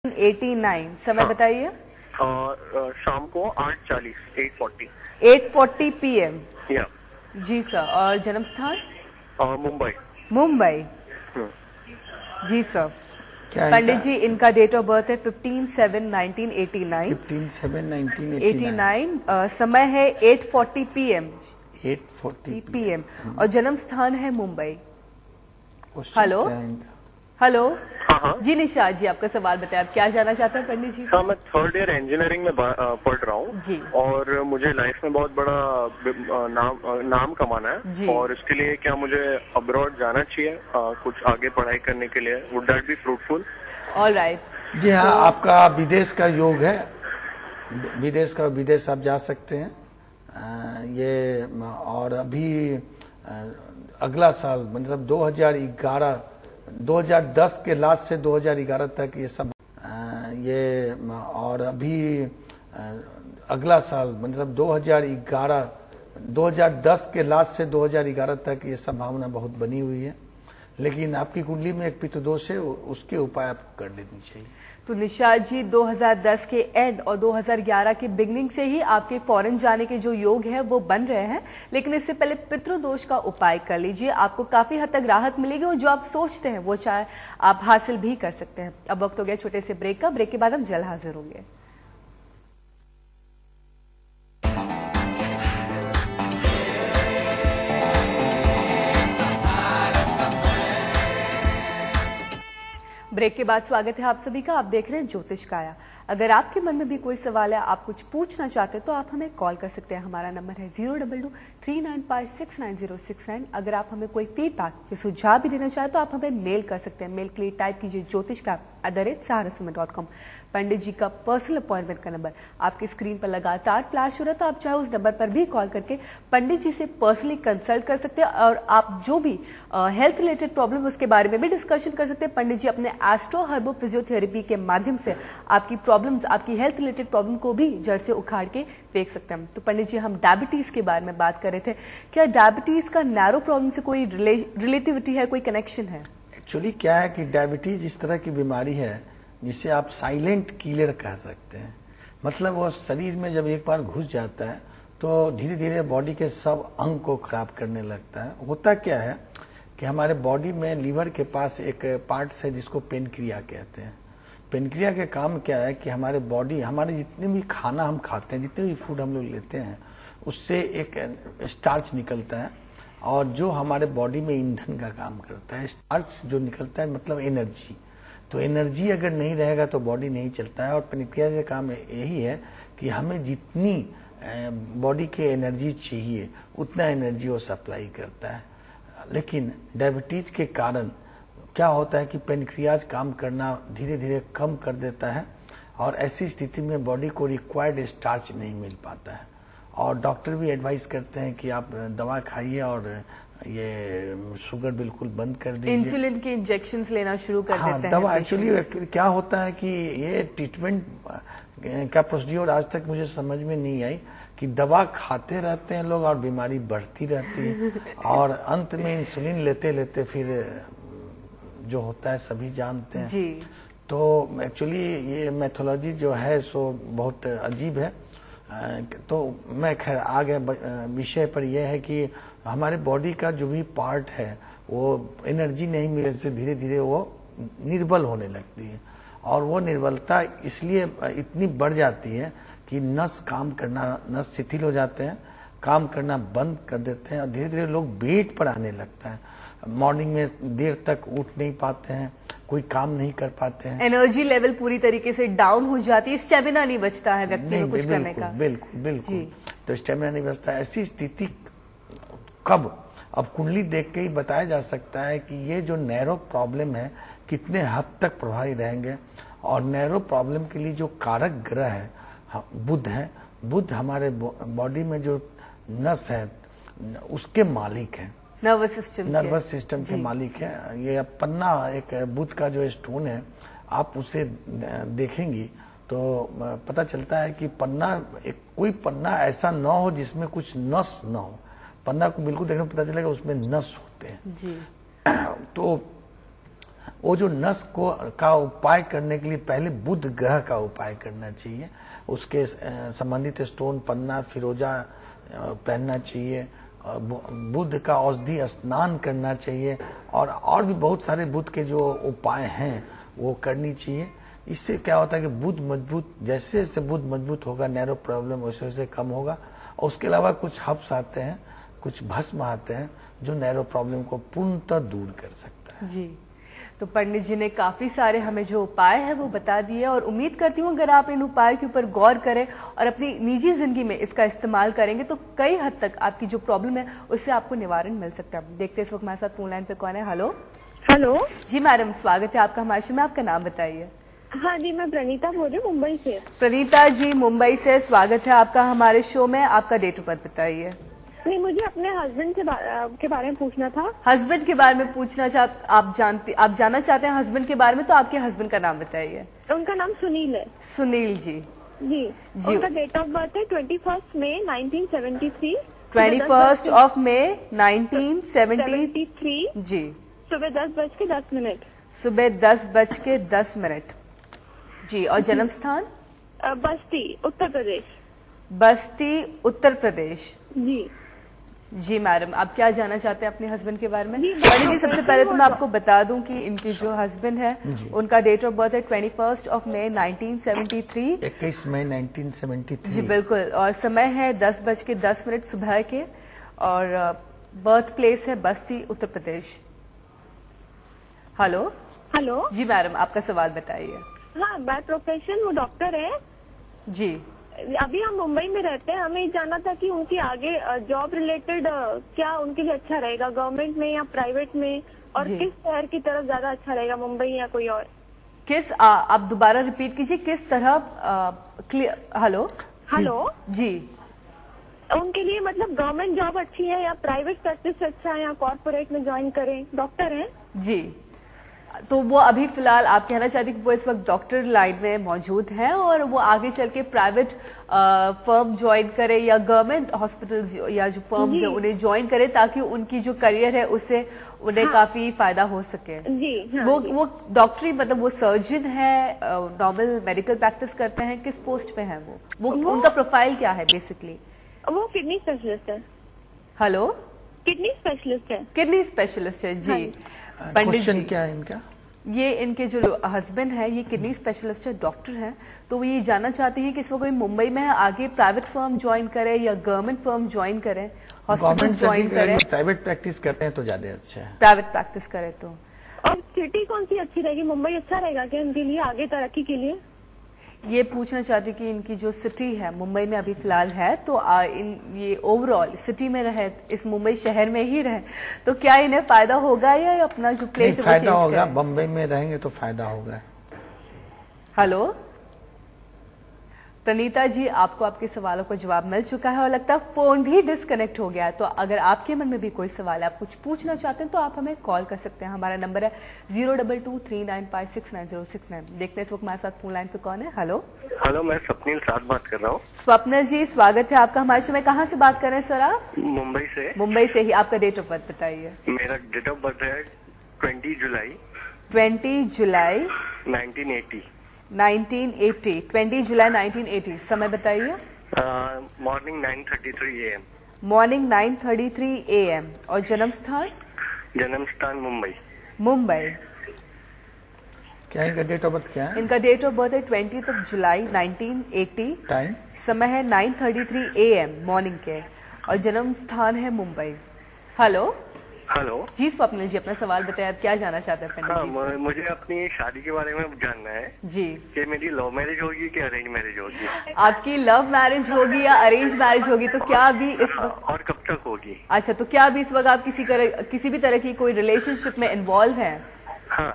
89 समय बताइए। शाम को 8:40 8:40 8:40 PM। या जी सर। और जन्म स्थान? मुंबई। मुंबई। जी सर। क्या पंडित जी, इनका डेट ऑफ बर्थ है 15/7/1989। 15/7/1989। समय है 8:40 PM। 8:40 PM। और जन्म स्थान है मुंबई। Hello hello. हाँ जी निशा जी, आपका सवाल बताएं, आप क्या जानना चाहते हैं पंडित जी से? हाँ, मैं थर्ड ईयर इंजीनियरिंग में पढ़ रहा हूँ जी। और मुझे लाइफ में बहुत बड़ा नाम कमाना है और इसके लिए क्या मुझे अब्रॉड जाना चाहिए कुछ आगे पढ़ाई करने के लिए? Would that be fruitful? All right. जी हाँ, आपका विदेश का योग है। विदेश आप जा सकते हैं। ये और अभी अगला साल मतलब 2010 के लास्ट से 2011 तक ये सब ये और अभी अगला साल मतलब 2010 के लास्ट से 2011 तक ये संभावना बहुत बनी हुई है। लेकिन आपकी कुंडली में एक पितृदोष है, उसके उपाय आपको कर लेनी चाहिए। तो निशा जी, 2010 के एंड और 2011 के बिगनिंग से ही आपके फॉरेन जाने के जो योग है वो बन रहे हैं, लेकिन इससे पहले पितृदोष का उपाय कर लीजिए, आपको काफी हद तक राहत मिलेगी और जो आप सोचते हैं वो चाहे आप हासिल भी कर सकते हैं। अब वक्त हो गया छोटे से ब्रेक का। ब्रेक के बाद हम जल्द हाजिर होंगे। ब्रेक के बाद स्वागत है आप सभी का। आप देख रहे हैं ज्योतिष काया। अगर आपके मन में भी कोई सवाल है, आप कुछ पूछना चाहते हैं तो आप हमें कॉल कर सकते हैं। हमारा नंबर है 02239569069। अगर आप हमें कोई फीडबैक या सुझाव भी देना चाहते तो आप हमें मेल कर सकते हैं। मेल के लिए टाइप कीजिए jyotish@saharasama.com। पंडित जी का पर्सनल अपॉइंटमेंट का नंबर आपकी स्क्रीन पर लगातार फ्लैश हो रहा है, तो आप चाहे उस नंबर पर भी कॉल करके पंडित जी से पर्सनली कंसल्ट कर सकते हैं और आप जो भी हेल्थ रिलेटेड प्रॉब्लम उसके बारे में भी डिस्कशन कर सकते हैं। पंडित जी अपने एस्ट्रो हर्बो फिजियोथेरेपी के माध्यम से आपकी प्रॉब्लम्स, आपकी हेल्थ रिलेटेड प्रॉब्लम को भी जड़ से उखाड़ के देख सकते हैं। तो पंडित जी, हम डायबिटीज के बारे में बात कर रहे थे। क्या डायबिटीज का नैरो प्रॉब्लम से कोई रिलेटिविटी है, कोई कनेक्शन है? एक्चुअली क्या है कि डायबिटीज इस तरह की बीमारी है जिसे आप साइलेंट किलर कह सकते हैं। मतलब वो शरीर में जब एक बार घुस जाता है तो धीरे धीरे बॉडी के सब अंग को खराब करने लगता है। होता क्या है कि हमारे बॉडी में लीवर के पास एक पार्ट्स है जिसको पेनक्रिया कहते हैं। पेनक्रिया के काम क्या है कि हमारे बॉडी, हमारे जितने भी खाना हम खाते हैं, जितने भी फूड हम लोग लेते हैं, उससे एक स्टार्च निकलता है और जो हमारे बॉडी में ईंधन का काम करता है। स्टार्च जो निकलता है मतलब एनर्जी। तो एनर्जी अगर नहीं रहेगा तो बॉडी नहीं चलता है। और पेनक्रिया का काम यही है कि हमें जितनी बॉडी के एनर्जी चाहिए उतना एनर्जी वो सप्लाई करता है। लेकिन डायबिटीज के कारण क्या होता है कि पेनक्रियाज काम करना धीरे धीरे कम कर देता है और ऐसी स्थिति में बॉडी को रिक्वायर्ड स्टार्च नहीं मिल पाता है। और डॉक्टर भी एडवाइस करते हैं कि आप दवा खाइए और ये शुगर बिल्कुल बंद कर दीजिए। इंसुलिन के इंजेक्शंस लेना शुरू कर देते हैं। दवा एक्चुअली क्या होता है कि ये ट्रीटमेंट का प्रोसीड्योर आज तक मुझे समझ में नहीं आई कि दवा खाते रहते हैं लोग और बीमारी बढ़ती रहती है और अंत में इंसुलिन लेते लेते फिर जो होता है सभी जानते हैं जी। तो एक्चुअली ये मैथोलॉजी जो है सो बहुत अजीब है। तो मैं खैर आ गया विषय पर यह है कि हमारे बॉडी का जो भी पार्ट है वो एनर्जी नहीं मिलने से धीरे धीरे वो निर्बल होने लगती है और वो निर्बलता इसलिए इतनी बढ़ जाती है कि नस शिथिल हो जाते हैं, काम करना बंद कर देते हैं और धीरे धीरे लोग बेड पर आने लगता है। मॉर्निंग में देर तक उठ नहीं पाते हैं, कोई काम नहीं कर पाते हैं, एनर्जी लेवल पूरी तरीके से डाउन हो जाती है, स्टेमिना नहीं बचता है व्यक्ति में कुछ करने का। बिल्कुल तो स्टेमिना नहीं बचता। ऐसी स्थिति कब, अब कुंडली देख के ही बताया जा सकता है कि ये जो नैरो प्रॉब्लम है कितने हद तक प्रभावी रहेंगे। और नैरो प्रॉब्लम के लिए जो कारक ग्रह है बुध है। बुध हमारे बॉडी में जो नस है उसके मालिक है, नर्वस सिस्टम के मालिक है। ये पन्ना एक बुध का जो स्टोन है, आप उसे देखेंगी तो पता चलता है कि कोई पन्ना ऐसा न हो जिसमें कुछ नस न हो। पन्ना को बिल्कुल देखने में पता चलेगा उसमें नस होते हैं जी। तो वो जो नस को का उपाय करने के लिए पहले बुध ग्रह का उपाय करना चाहिए। उसके संबंधित स्टोन पन्ना फिरोजा पहनना चाहिए, बुध का औषधि स्नान करना चाहिए, और भी बहुत सारे बुध के जो उपाय हैं वो करनी चाहिए। इससे क्या होता है कि बुध मजबूत, जैसे जैसे बुध मजबूत होगा नैरो प्रॉब्लम वैसे वैसे कम होगा। और उसके अलावा कुछ हर्ब्स आते हैं, कुछ भस्म आते हैं जो नैरो प्रॉब्लम को पूर्णतः दूर कर सकता है। जी, तो पंडित जी ने काफी सारे हमें जो उपाय है वो बता दिए, और उम्मीद करती हूँ अगर आप इन उपायों के ऊपर गौर करें और अपनी निजी जिंदगी में इसका इस्तेमाल करेंगे तो कई हद तक आपकी जो प्रॉब्लम है उससे आपको निवारण मिल सकता है। देखते हैं इस वक्त हमारे साथ फोन लाइन पे कौन है। हेलो हेलो जी मैडम, स्वागत है आपका हमारे शो में। आपका नाम बताइए। हाँ जी, मैं प्रणीता बोल रही हूँ मुंबई से। प्रणीता जी मुंबई से, स्वागत है आपका हमारे शो में। आपका डेट ऑफ बर्थ बताइए। नहीं, मुझे अपने हस्बैंड के बारे में पूछना था। हस्बैंड के बारे में पूछना आप जानना चाहते हैं हस्बैंड के बारे में, तो आपके हस्बैंड का नाम बताइए। उनका नाम सुनील है। सुनील जी। जी, जी। उनका डेट ऑफ बर्थ है 21 मई 1973। 21 मई 1973 जी, सुबह 10:10। सुबह 10:10 जी। और जन्म स्थान? बस्ती, उत्तर प्रदेश। बस्ती, उत्तर प्रदेश। जी जी मैडम, आप क्या जानना चाहते हैं अपने हस्बैंड के बारे में? जी, पंडित जी सबसे पहले तो मैं आपको बता दूं कि इनके जो हस्बैंड है उनका डेट ऑफ बर्थ है 21 मई 1973। 21 मई 1973 जी बिल्कुल, और समय है 10:10 सुबह के, और बर्थ प्लेस है बस्ती, उत्तर प्रदेश। हेलो हेलो जी मैडम, आपका सवाल बताइए। हाँ, बाय प्रोफेशन वो डॉक्टर है जी। अभी हम मुंबई में रहते हैं। हमें जानना था कि उनकी आगे जॉब रिलेटेड क्या उनके लिए अच्छा रहेगा, गवर्नमेंट में या प्राइवेट में, और जी। किस शहर की तरफ ज्यादा अच्छा रहेगा, मुंबई या कोई और? किस आप दोबारा रिपीट कीजिए, किस तरह? हेलो हेलो जी। उनके लिए मतलब गवर्नमेंट जॉब अच्छी है या प्राइवेट प्रैक्टिस अच्छा है या कॉर्पोरेट में ज्वाइन करें? डॉक्टर हैं जी, तो वो अभी फिलहाल आप कहना चाहते हैं कि वो इस वक्त डॉक्टर लाइन में मौजूद हैं, और वो आगे चल के प्राइवेट फर्म ज्वाइन करे या गवर्नमेंट हॉस्पिटल्स या जो फर्म्स है उन्हें ज्वाइन करे, ताकि उनकी जो करियर है उससे उन्हें काफी फायदा हो सके। जी हाँ, वो डॉक्टरी मतलब वो सर्जन है, नॉर्मल मेडिकल प्रैक्टिस करते हैं, किस पोस्ट पे है वो उनका प्रोफाइल क्या है बेसिकली? वो किडनी स्पेशलिस्ट है। हेलो, किडनी स्पेशलिस्ट है। किडनी स्पेशलिस्ट है जी। पंडित क्वेश्चन जी, क्या है इनका? ये इनके जो हस्बैंड है ये किडनी स्पेशलिस्ट है, डॉक्टर हैं, तो वो ये जानना चाहते हैं कि इस वक्त कोई मुंबई में है, आगे प्राइवेट फर्म ज्वाइन करे या गवर्नमेंट फर्म ज्वाइन करे, हॉस्पिटल ज्वाइन करे? प्राइवेट प्रैक्टिस करते हैं तो ज्यादा अच्छा है। प्राइवेट प्रैक्टिस करे तो। और सिटी कौन सी अच्छी रहेगी? मुंबई अच्छा रहेगा क्या इनके लिए आगे तरक्की के लिए? ये पूछना चाहती कि इनकी जो सिटी है मुंबई में अभी फिलहाल है, तो ये ओवरऑल सिटी में रहे, इस मुंबई शहर में ही रहे, तो क्या इन्हें फायदा होगा या अपना जो प्लेस है फायदा होगा, बम्बई में रहेंगे तो फायदा होगा। हेलो प्रणीता जी, आपको आपके सवालों का जवाब मिल चुका है और लगता है फोन भी डिस्कनेक्ट हो गया है। तो अगर आपके मन में भी कोई सवाल है, आप कुछ पूछना चाहते हैं, तो आप हमें कॉल कर सकते हैं। हमारा नंबर है 02239569069। देखते हैं इस वक्त हमारे साथ फोन लाइन पे कौन है। हेलो हेलो, मैं स्वप्निल साथ बात कर रहा हूँ। स्वप्निल जी, स्वागत है आपका हमारे शो में। कहाँ से बात कर रहे हैं सर आप? मुंबई से। मुंबई से ही। आपका डेट ऑफ बर्थ बताइए। मेरा डेट ऑफ बर्थ है 20 जुलाई 20 जुलाई 1980। 20 जुलाई 1980। समय बताइए। Morning 9:33 AM। Morning 9:33 AM। और जन्म स्थान? जन्म स्थान मुंबई। मुंबई। क्या इनका डेट ऑफ बर्थ क्या है? इनका डेट ऑफ बर्थ है 20 जुलाई 1980। टाइम? समय है 9:33 AM मॉर्निंग के, और जन्म स्थान है मुंबई। हेलो हेलो जी, स्वप्निल जी अपना सवाल बताएं, आप क्या जानना चाहते हैं पंडित हाँ, जी से? मुझे अपनी शादी के बारे में जानना है जी, कि मेरी लव मैरिज होगी कि अरेंज मैरिज होगी? आपकी लव मैरिज होगी या अरेंज मैरिज होगी? तो क्या अभी इस वक्त, और कब तक होगी? अच्छा, तो क्या अभी इस वक्त आप किसी भी तरह की कोई रिलेशनशिप में इन्वॉल्व हैं? हाँ।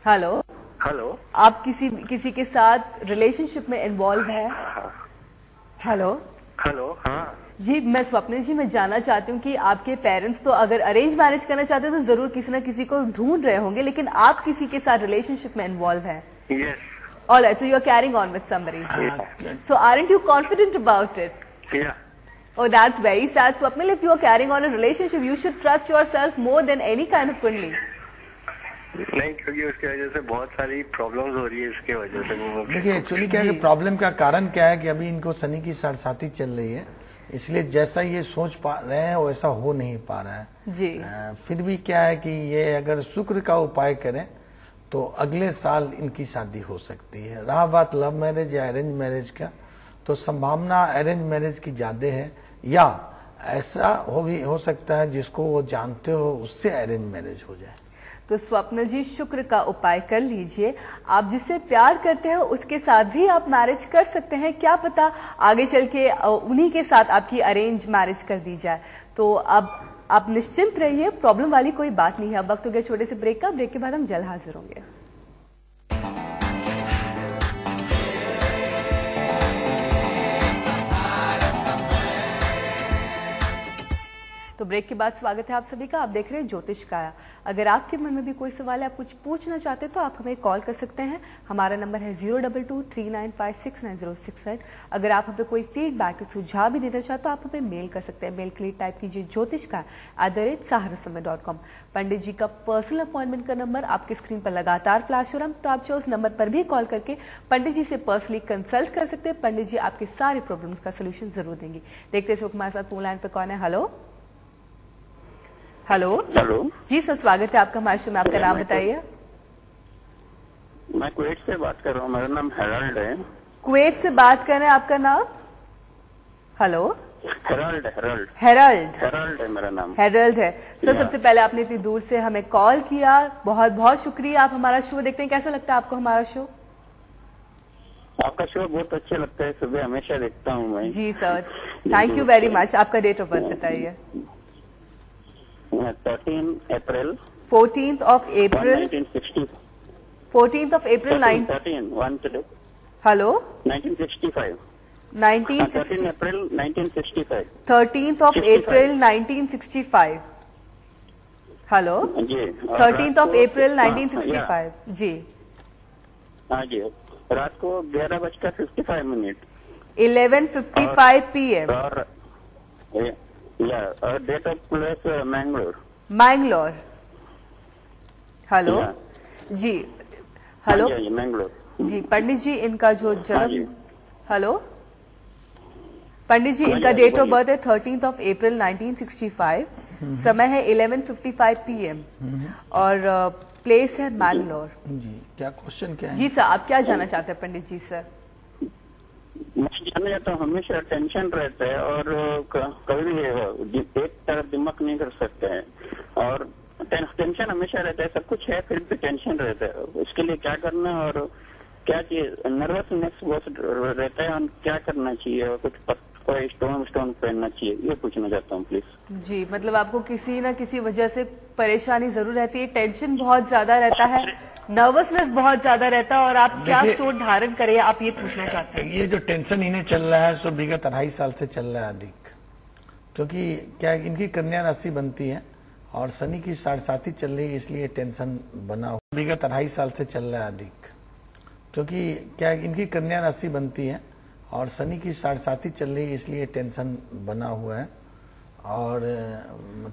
हेलो हेलो, आप किसी के साथ रिलेशनशिप में इन्वॉल्व है? Hello hello. हाँ जी, मैं स्वप्निल जी, मैं जानना चाहती हूँ कि आपके पेरेंट्स तो अगर अरेंज मैरिज करना चाहते हैं तो जरूर किसी ना किसी को ढूंढ रहे होंगे, लेकिन आप किसी के साथ रिलेशनशिप में इन्वॉल्व हैं? Yes. Alright, so you are carrying on with somebody, so aren't you confident about it? Yeah. Oh, that's very sad, Swapnil. If you are carrying on a relationship, you should trust yourself more than any kind of kundli. नहीं, क्योंकि उसकी वजह से बहुत सारी problems हो रही है, इसके वजह से। देखिए एक्चुअली क्या है, प्रॉब्लम का कारण क्या है कि अभी इनको शनि की 7/7 चल रही है, इसलिए जैसा ये सोच पा रहे हैं वैसा हो नहीं पा रहा है जी। फिर भी क्या है कि ये अगर शुक्र का उपाय करें तो अगले साल इनकी शादी हो सकती है। रहा बात लव मैरिज या अरेंज मैरिज का, तो संभावना अरेंज मैरिज की ज्यादा है, या ऐसा हो सकता है जिसको वो जानते हो उससे अरेंज मैरिज हो जाए। तो स्वप्न जी, शुक्र का उपाय कर लीजिए। आप जिससे प्यार करते हो उसके साथ भी आप मैरिज कर सकते हैं, क्या पता आगे चल के उन्हीं के साथ आपकी अरेंज मैरिज कर दी जाए। तो अब आप निश्चिंत रहिए, प्रॉब्लम वाली कोई बात नहीं है। अब वक्त हो गया छोटे से ब्रेक का, ब्रेक के बाद हम जल्द हाजिर होंगे। तो ब्रेक के बाद स्वागत है आप सभी का। आप देख रहे हैं ज्योतिष काया। अगर आपके मन में भी कोई सवाल है, आप कुछ पूछना चाहते हैं तो आप हमें कॉल कर सकते हैं। हमारा नंबर है 02239569067। अगर आप हमें कोई फीडबैक सुझाव भी देना चाहते तो आप हमें मेल कर सकते हैं। मेल के लिए टाइप कीजिए ज्योतिषकाया@saharassamay.com। पंडित जी का पर्सनल अपॉइंटमेंट का नंबर आपकी स्क्रीन पर लगातार फ्लैश हो रहा है, तो आप चाहे उस नंबर पर भी कॉल करके पंडित जी से पर्सनली कंसल्ट कर सकते हैं। पंडित जी आपके सारे प्रॉब्लम्स का सोल्यूशन जरूर देंगे। देखते हैं हमारे साथ फोन लाइन पर कौन है। हेलो हेलो हेलो जी सर, स्वागत है आपका हमारे शो में। आपका नाम बताइए। मैं कुवैत से बात कर रहा हूँ, मेरा नाम हेराल्ड है। कुवैत से बात कर रहे हैं, आपका नाम? Hello, Herald Herald Herald Herald है मेरा नाम। हेराल्ड है सर। सबसे पहले आपने इतनी दूर से हमें कॉल किया, बहुत बहुत शुक्रिया। आप हमारा शो देखते हैं, कैसा लगता है आपको हमारा शो? आपका शो बहुत अच्छा लगता है, सुबह हमेशा देखता हूँ मैं। जी sir, thank you very much. आपका डेट ऑफ बर्थ बताइए। 13 अप्रैल 14th of April 1960। 14th of April 13 hello 1965। 1960 अप्रैल 1965। 13th of April 1965। हेलो जी 13th of April 1965 जी। हाँ जी, रात को 11:55 11:55 PM और date of place Mangalore. Mangalore. Hello जी। हेलो मैंगलोर जी। पंडित जी इनका जो जन्म, हेलो पंडित जी इनका डेट ऑफ बर्थ है 13th of April 1965। समय है 11:55 PM और प्लेस है मैंगलोर। जी, क्या क्वेश्चन क्या है? जी सर, आप क्या जानना चाहते हैं पंडित जी सर? मैं जानना चाहता हूँ, हमेशा टेंशन रहता है और कभी भी एक तरफ दिमाग नहीं कर सकते हैं और टेंशन हमेशा रहता है। सब कुछ है फिर भी टेंशन रहता है, उसके लिए क्या करना और क्या चीज, नर्वसनेस बहुत रहता है और क्या करना चाहिए और कुछ कोई स्टोन पहनना चाहिए, ये पूछना चाहता हूँ प्लीज। जी, मतलब आपको किसी ना किसी वजह से परेशानी जरूर रहती है, टेंशन बहुत ज्यादा रहता है, नर्वसनेस बहुत ज्यादा रहता है और आप क्या स्टोन धारण करें, आप ये पूछना चाहते हैं? ये जो टेंशन इन्हें चल रहा है सो विगत 2.5 साल से चल रहा है अधिक, क्योंकि क्या इनकी कन्या राशि बनती है और शनि की 7/7 चल रही है, इसलिए टेंशन बना हुआ। विगत 2.5 साल से चल रहा है अधिक, क्योंकि क्या इनकी कन्या राशि बनती है और शनि की 7/7 चल रही है, इसलिए टेंशन बना हुआ है। और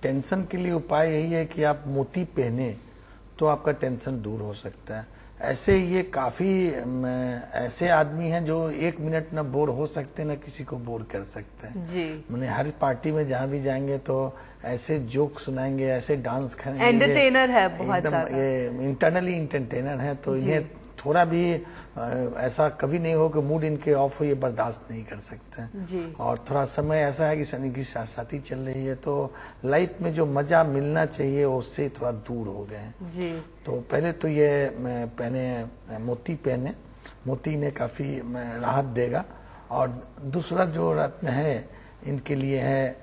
टेंशन के लिए उपाय यही है कि आप मोती पहने तो आपका टेंशन दूर हो सकता है। ऐसे ये काफी ऐसे आदमी हैं जो 1 मिनट न बोर हो सकते न किसी को बोर कर सकते हैं जी। मैंने हर पार्टी में जहाँ भी जाएंगे तो ऐसे जोक सुनाएंगे, ऐसे डांस करेंगे, एंटरटेनर है बहुत एकदम ज्यादा। ये इंटरनली एंटरटेनर है, तो इन्हें थोड़ा भी ऐसा कभी नहीं हो कि मूड इनके ऑफ हो, ये बर्दाश्त नहीं कर सकते हैं। जी। और थोड़ा समय ऐसा है कि शनि की 7/7 चल रही है, तो लाइफ में जो मजा मिलना चाहिए उससे थोड़ा दूर हो गए हैं। जी। तो पहले तो ये पहने, मोती पहने, मोती ने काफी राहत देगा। और दूसरा जो रत्न है इनके लिए है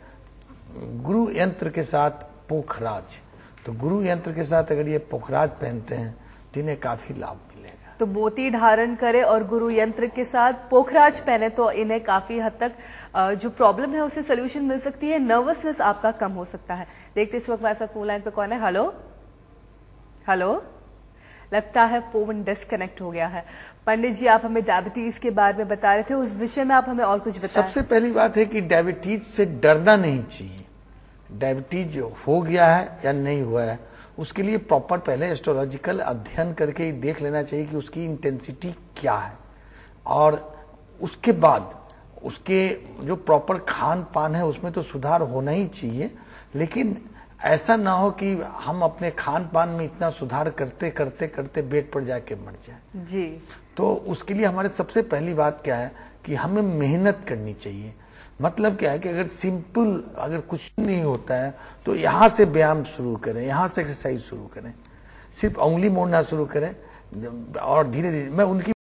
गुरु यंत्र के साथ पोखराज। तो गुरु यंत्र के साथ अगर ये पोखराज पहनते हैं तो इन्हें काफी लाभ मिलेगा। तो मोती धारण करे और गुरु यंत्र के साथ पोखराज पहने तो इन्हें काफी हद तक जो प्रॉब्लम है उससे सोल्यूशन मिल सकती है, नर्वसनेस आपका कम हो सकता है। देखते इस वक्त ऐसा फोन लाइन पे कौन है। हेलो हेलो, लगता है फोन डिस्कनेक्ट हो गया है। पंडित जी आप हमें डायबिटीज के बारे में बता रहे थे, उस विषय में आप हमें और कुछ बताएं। सबसे पहली बात है कि डायबिटीज से डरना नहीं चाहिए। डायबिटीज हो गया है या नहीं हुआ है उसके लिए प्रॉपर पहले एस्ट्रोलॉजिकल अध्ययन करके देख लेना चाहिए कि उसकी इंटेंसिटी क्या है, और उसके बाद उसके जो प्रॉपर खान पान है उसमें तो सुधार होना ही चाहिए। लेकिन ऐसा ना हो कि हम अपने खान पान में इतना सुधार करते करते करते बेड पर जाके मर जाए जी। तो उसके लिए हमारे सबसे पहली बात क्या है कि हमें मेहनत करनी चाहिए। मतलब क्या है कि अगर सिंपल अगर कुछ नहीं होता है तो यहाँ से व्यायाम शुरू करें, यहाँ से एक्सरसाइज शुरू करें, सिर्फ उंगली मोड़ना शुरू करें और धीरे धीरे मैं उनकी